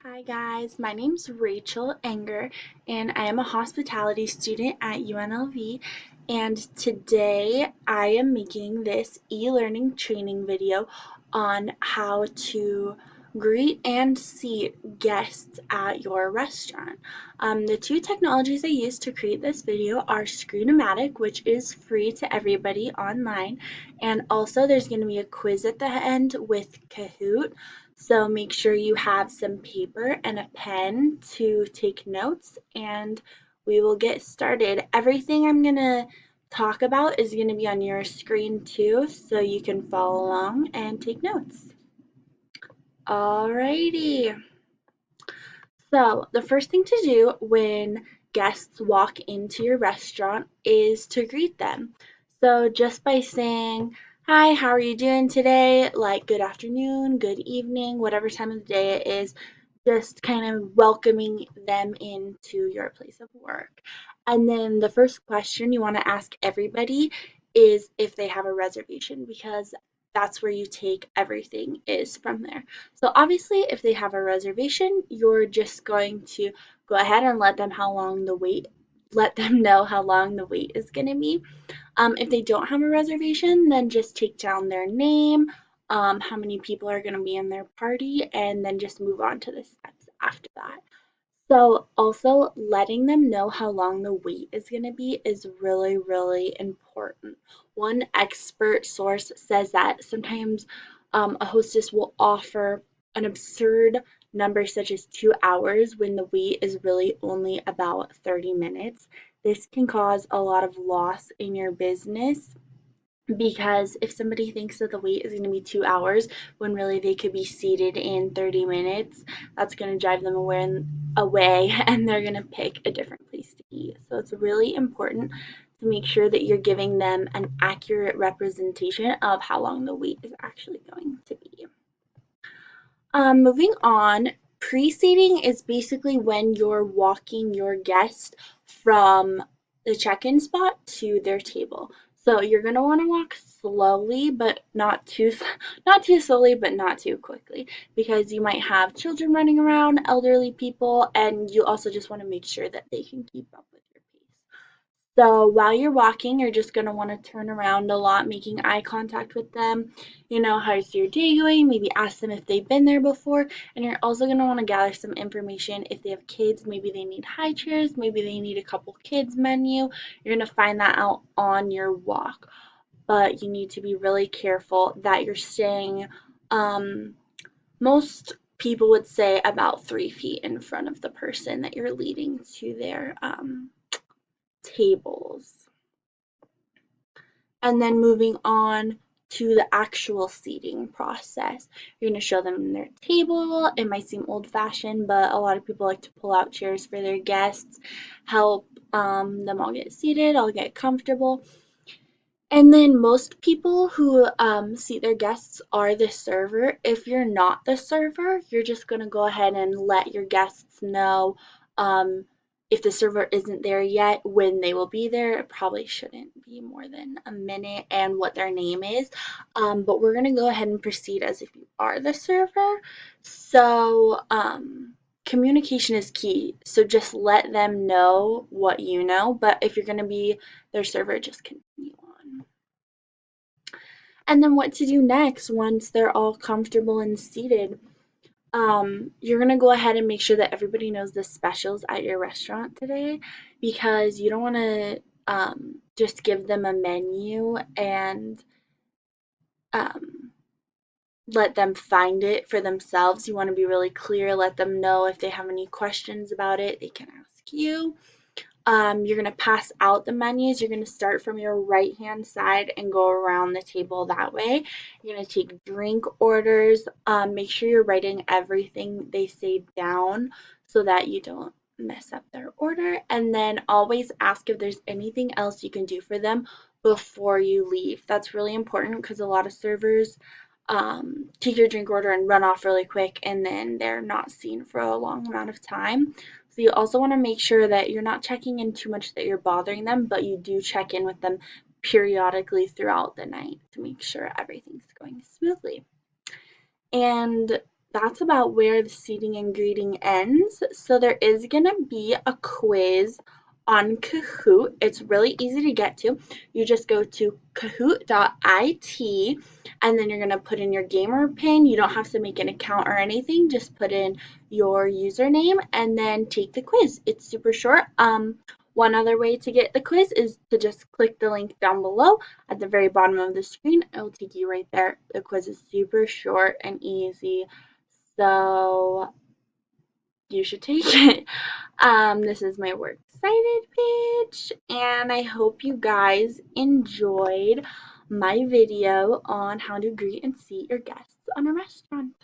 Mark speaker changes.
Speaker 1: Hi guys, my name's Rachel Enger and I am a hospitality student at UNLV, and today I am making this e-learning training video on how to greet and seat guests at your restaurant. The two technologies I use to create this video are Screenomatic, which is free to everybody online, and also there's going to be a quiz at the end with Kahoot. So make sure you have some paper and a pen to take notes, and we will get started. Everything I'm going to talk about is going to be on your screen too, so you can follow along and take notes. Alrighty. So the first thing to do when guests walk into your restaurant is to greet them. So just by saying, "Hi, how are you doing today?" Like good afternoon, good evening, whatever time of the day it is, just kind of welcoming them into your place of work. And then the first question you want to ask everybody is if they have a reservation, because that's where you take everything is from there. So obviously if they have a reservation, you're just going to go ahead and let them know how long the wait is going to be. If they don't have a reservation, then just take down their name, how many people are going to be in their party, and then just move on to the steps after that. So also letting them know how long the wait is going to be is really, really important. One expert source says that sometimes a hostess will offer an absurd number such as 2 hours when the wait is really only about 30 minutes. This can cause a lot of loss in your business, because if somebody thinks that the wait is going to be 2 hours when really they could be seated in 30 minutes, that's going to drive them away and they're going to pick a different place to eat. So it's really important to make sure that you're giving them an accurate representation of how long the wait is actually going to be. Moving on, preceding is basically when you're walking your guest from the check-in spot to their table. So you're gonna want to walk slowly, but not too slowly, but not too quickly, because you might have children running around, elderly people, and you also just want to make sure that they can keep up with your pace. So while you're walking, you're just going to want to turn around a lot, making eye contact with them. How's your day going? Maybe ask them if they've been there before. And you're also going to want to gather some information. If they have kids, maybe they need high chairs, maybe they need a couple kids menu. You're going to find that out on your walk. But you need to be really careful that you're staying, most people would say about 3 feet in front of the person that you're leading to their tables. And then moving on to the actual seating process. You're going to show them their table. It might seem old-fashioned, but a lot of people like to pull out chairs for their guests, help them all get seated, all get comfortable. And then most people who seat their guests are the server. If you're not the server, you're just going to go ahead and let your guests know, if the server isn't there yet, when they will be there. It probably shouldn't be more than a minute, and what their name is. But we're going to go ahead and proceed as if you are the server. So communication is key. So just let them know what you know. But if you're going to be their server, just continue on. And then what to do next once they're all comfortable and seated. You're gonna go ahead and make sure that everybody knows the specials at your restaurant today, because you don't want to just give them a menu and um, let them find it for themselves. You want to be really clear, let them know if they have any questions about it, they can ask you. You're going to pass out the menus. You're going to start from your right hand side and go around the table that way. You're going to take drink orders. Make sure you're writing everything they say down so that you don't mess up their order. And then always ask if there's anything else you can do for them before you leave. That's really important, because a lot of servers take your drink order and run off really quick, and then they're not seen for a long amount of time. So you also want to make sure that you're not checking in too much that you're bothering them, but you do check in with them periodically throughout the night to make sure everything's going smoothly. And that's about where the seating and greeting ends. So there is going to be a quiz on Kahoot. It's really easy to get to. You just go to kahoot.it and then you're going to put in your gamer pin. You don't have to make an account or anything. Just put in your username and then take the quiz. It's super short. One other way to get the quiz is to just click the link down below at the very bottom of the screen. It will take you right there. The quiz is super short and easy, so you should take it. This is my Works Cited page, and I hope you guys enjoyed my video on how to greet and seat your guests on a restaurant.